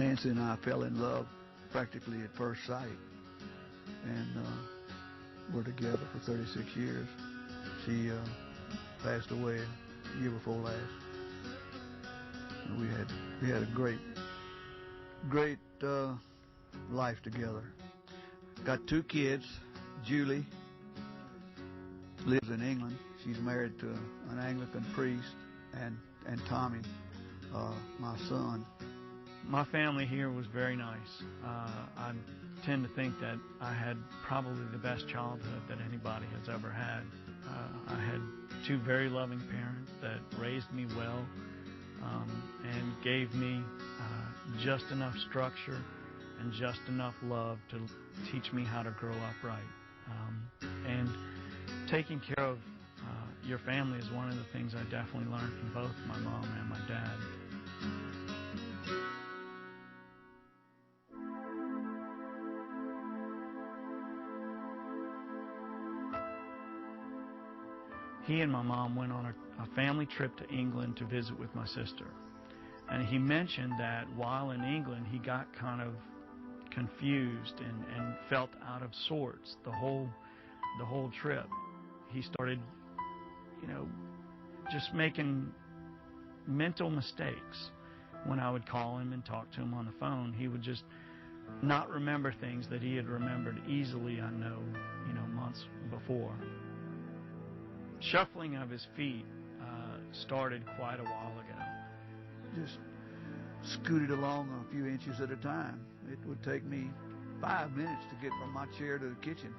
Nancy and I fell in love practically at first sight, and we're together for 36 years. She passed away a year before last. And we had a great life together. Got 2 kids. Julie lives in England. She's married to an Anglican priest, and Tommy, my son. My family here was very nice. I tend to think that I had probably the best childhood that anybody has ever had. I had 2 very loving parents that raised me well and gave me just enough structure and just enough love to teach me how to grow up right. And taking care of your family is one of the things I definitely learned from both my mom and my dad. He and my mom went on a family trip to England to visit with my sister. And he mentioned that while in England, he got kind of confused and felt out of sorts the whole trip. He started, just making mental mistakes. When I would call him and talk to him on the phone, he would just not remember things that he had remembered easily, I know, months before. Shuffling of his feet started quite a while ago. Just scooted along a few inches at a time. It would take me 5 minutes to get from my chair to the kitchen.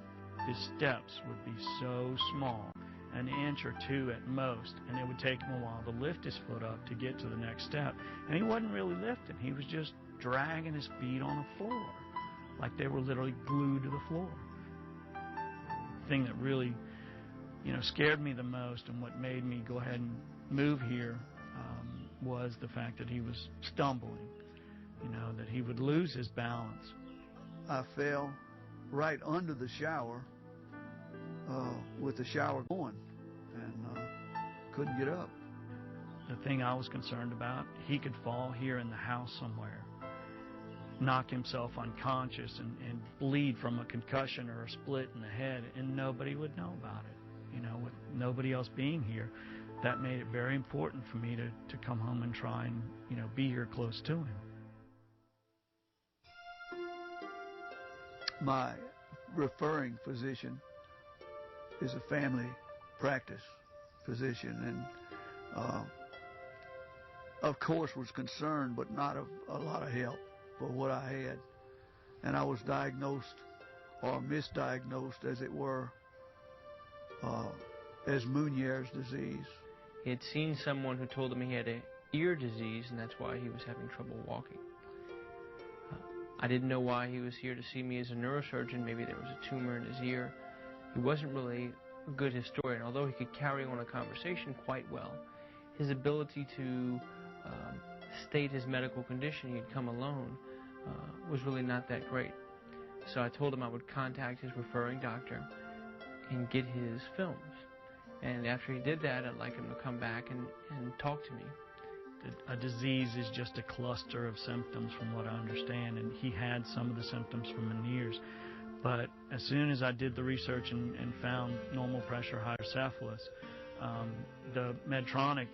His steps would be so small, an inch or 2 at most, and it would take him a while to lift his foot up to get to the next step. And he wasn't really lifting. He was just dragging his feet on the floor, like they were literally glued to the floor. The thing that really scared me the most, and what made me go ahead and move here, was the fact that he was stumbling, that he would lose his balance. I fell right under the shower with the shower going, and couldn't get up. The thing I was concerned about, he could fall here in the house somewhere, knock himself unconscious and bleed from a concussion or a split in the head, and nobody would know about it. With nobody else being here, that made it very important for me to come home and try and, be here close to him. My referring physician is a family practice physician, and of course was concerned, but not of a lot of help for what I had. And I was diagnosed, or misdiagnosed as it were, as Meniere's disease. He had seen someone who told him he had an ear disease, and that's why he was having trouble walking. I didn't know why he was here to see me as a neurosurgeon. Maybe there was a tumor in his ear. He wasn't really a good historian, although he could carry on a conversation quite well. His ability to state his medical condition, he'd come alone, was really not that great. So I told him I would contact his referring doctor and get his films. And after he did that, I'd like him to come back and talk to me. A disease is just a cluster of symptoms from what I understand, and he had some of the symptoms from Meniere's. But as soon as I did the research and found normal pressure hydrocephalus, the Medtronic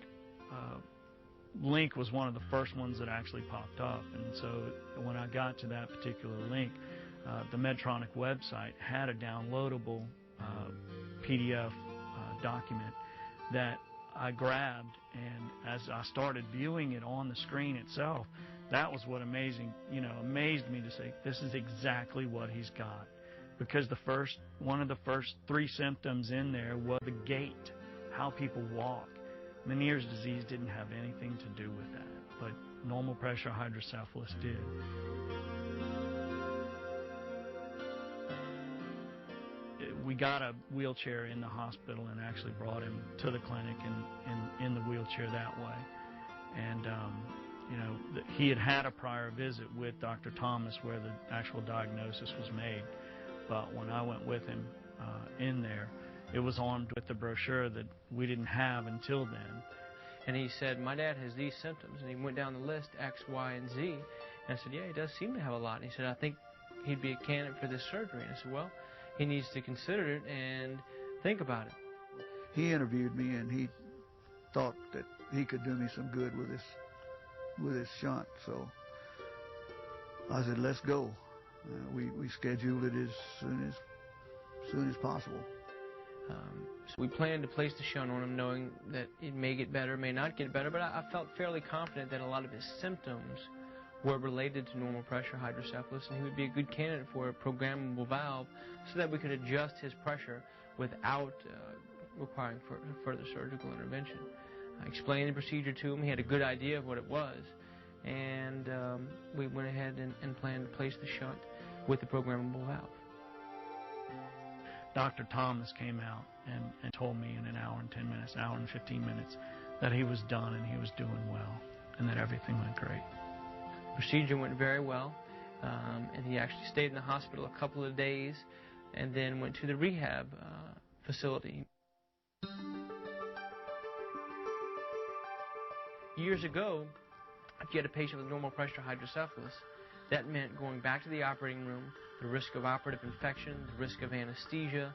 link was one of the first ones that actually popped up. And so when I got to that particular link, the Medtronic website had a downloadable PDF document that I grabbed, and as I started viewing it on the screen itself, that was what amazed me to say, this is exactly what he's got. Because one of the first 3 symptoms in there was the gait, how people walk. Meniere's disease didn't have anything to do with that, but normal pressure hydrocephalus did. We got a wheelchair in the hospital and actually brought him to the clinic in the wheelchair that way. And, he had a prior visit with Dr. Thomas where the actual diagnosis was made. But when I went with him in there, it was armed with the brochure that we didn't have until then. And he said, my dad has these symptoms. And he went down the list, X, Y, and Z. And I said, yeah, he does seem to have a lot. And he said, I think he'd be a candidate for this surgery. And I said, well, he needs to consider it and think about it. He interviewed me, and he thought that he could do me some good with this shunt. So I said, let's go. We scheduled it as soon as possible. So we planned to place the shunt on him, knowing that it may get better, may not get better, but I felt fairly confident that a lot of his symptoms were related to normal pressure hydrocephalus, and he would be a good candidate for a programmable valve so that we could adjust his pressure without requiring further surgical intervention. I explained the procedure to him. He had a good idea of what it was, and we went ahead and planned to place the shunt with the programmable valve. Dr. Thomas came out and told me in an hour and 10 minutes, an hour and 15 minutes, that he was done and he was doing well and that everything went great. The procedure went very well, and he actually stayed in the hospital a couple of days and then went to the rehab facility. Years ago, if you had a patient with normal pressure hydrocephalus, that meant going back to the operating room, the risk of operative infection, the risk of anesthesia,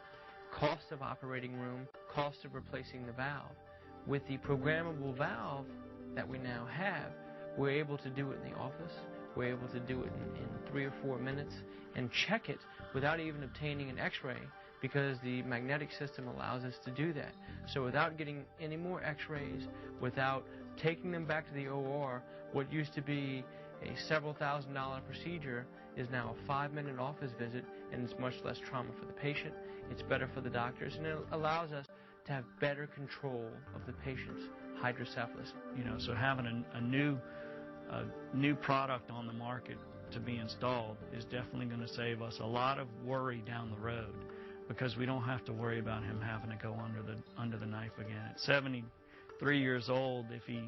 cost of operating room, cost of replacing the valve. With the programmable valve that we now have, we're able to do it in the office. We're able to do it in 3 or 4 minutes and check it without even obtaining an x-ray, because the magnetic system allows us to do that. So without getting any more x-rays, without taking them back to the OR, what used to be a several $1,000 procedure is now a 5-minute office visit, and it's much less trauma for the patient. It's better for the doctors, and it allows us to have better control of the patient's hydrocephalus. You know, so having a new product on the market to be installed is definitely going to save us a lot of worry down the road, because we don't have to worry about him having to go under the knife again. At 73 years old, if he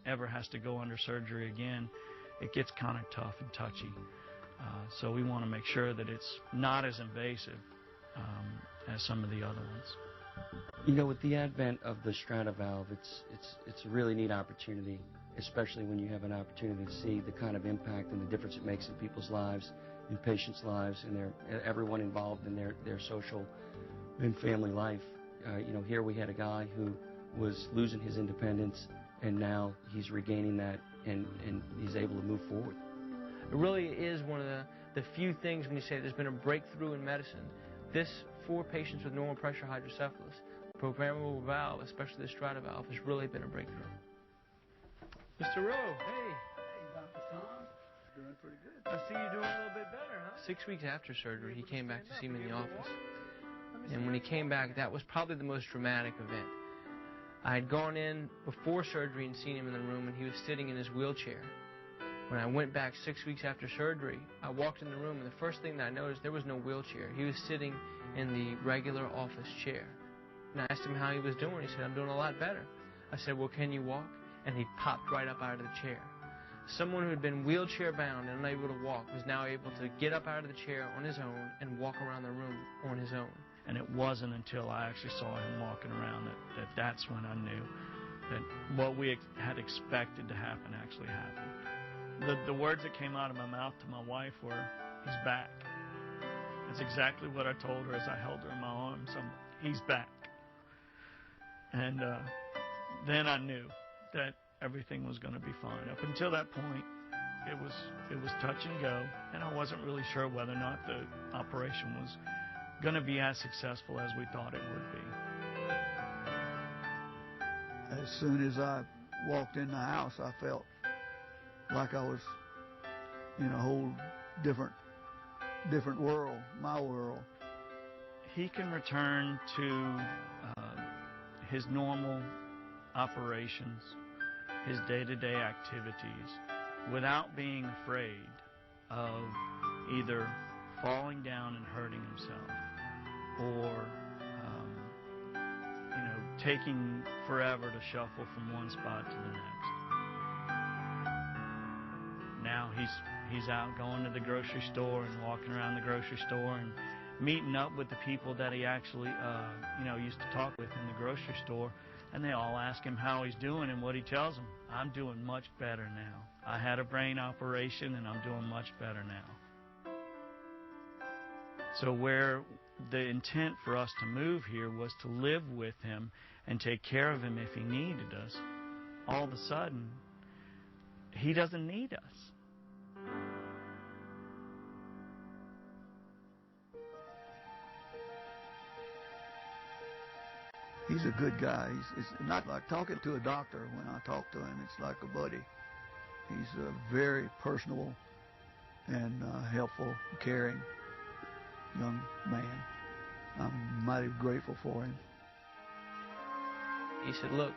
ever has to go under surgery again, it gets kind of tough and touchy. So we want to make sure that it's not as invasive as some of the other ones. You know, with the advent of the Strata valve, it's a really neat opportunity, especially when you have an opportunity to see the kind of impact and the difference it makes in people's lives, in patients' lives, and everyone involved in their social and family life. You know, here we had a guy who was losing his independence, and now he's regaining that, and he's able to move forward. It really is one of the few things when you say there's been a breakthrough in medicine. This, for patients with normal pressure hydrocephalus, programmable valve, especially the Strata valve, has really been a breakthrough. Mr. Roe, hey. Hey, Dr. Tom. Doing pretty good. I see you doing a little bit better, huh? 6 weeks after surgery, he came back to see me in the office. And when he came back, that was probably the most dramatic event. I had gone in before surgery and seen him in the room, and he was sitting in his wheelchair. When I went back 6 weeks after surgery, I walked in the room, and the first thing that I noticed, there was no wheelchair. He was sitting in the regular office chair. And I asked him how he was doing. He said, I'm doing a lot better. I said, well, can you walk? And he popped right up out of the chair. Someone who had been wheelchair-bound and unable to walk was now able to get up out of the chair on his own and walk around the room on his own. And it wasn't until I actually saw him walking around that's when I knew that what we had expected to happen actually happened. The words that came out of my mouth to my wife were, he's back. That's exactly what I told her as I held her in my arms. He's back. And then I knew that everything was going to be fine. Up until that point, it was touch and go, and I wasn't really sure whether or not the operation was going to be as successful as we thought it would be. As soon as I walked in the house, I felt like I was in a whole different world, my world. He can return to his normal operations, his day-to-day activities, without being afraid of either falling down and hurting himself, or taking forever to shuffle from one spot to the next. Now he's out going to the grocery store and walking around the grocery store and meeting up with the people that he actually used to talk with in the grocery store, And they all ask him how he's doing, and what he tells them: I'm doing much better now. I had a brain operation, and I'm doing much better now. So where the intent for us to move here was to live with him and take care of him if he needed us, all of a sudden, he doesn't need us. He's a good guy. It's not like talking to a doctor. When I talk to him, it's like a buddy. He's a very personable and helpful, caring young man. I'm mighty grateful for him. He said, look,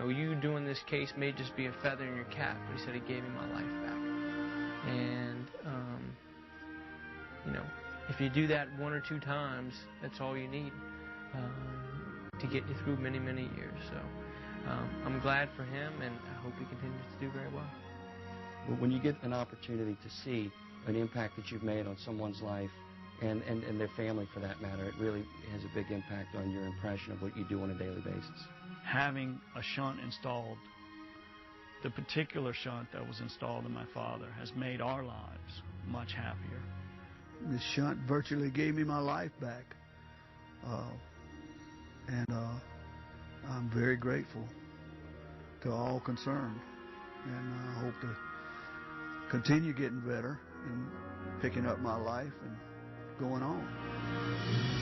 you doing this case may just be a feather in your cap, but he said he gave me my life back. And, if you do that one or two times, that's all you need to get you through many, many years. So I'm glad for him, and I hope he continues to do very well. When you get an opportunity to see an impact that you've made on someone's life, and their family for that matter, it really has a big impact on your impression of what you do on a daily basis. Having a shunt installed, the particular shunt that was installed in my father, has made our lives much happier. This shunt virtually gave me my life back. And I'm very grateful to all concerned. And I hope to continue getting better and picking up my life and going on.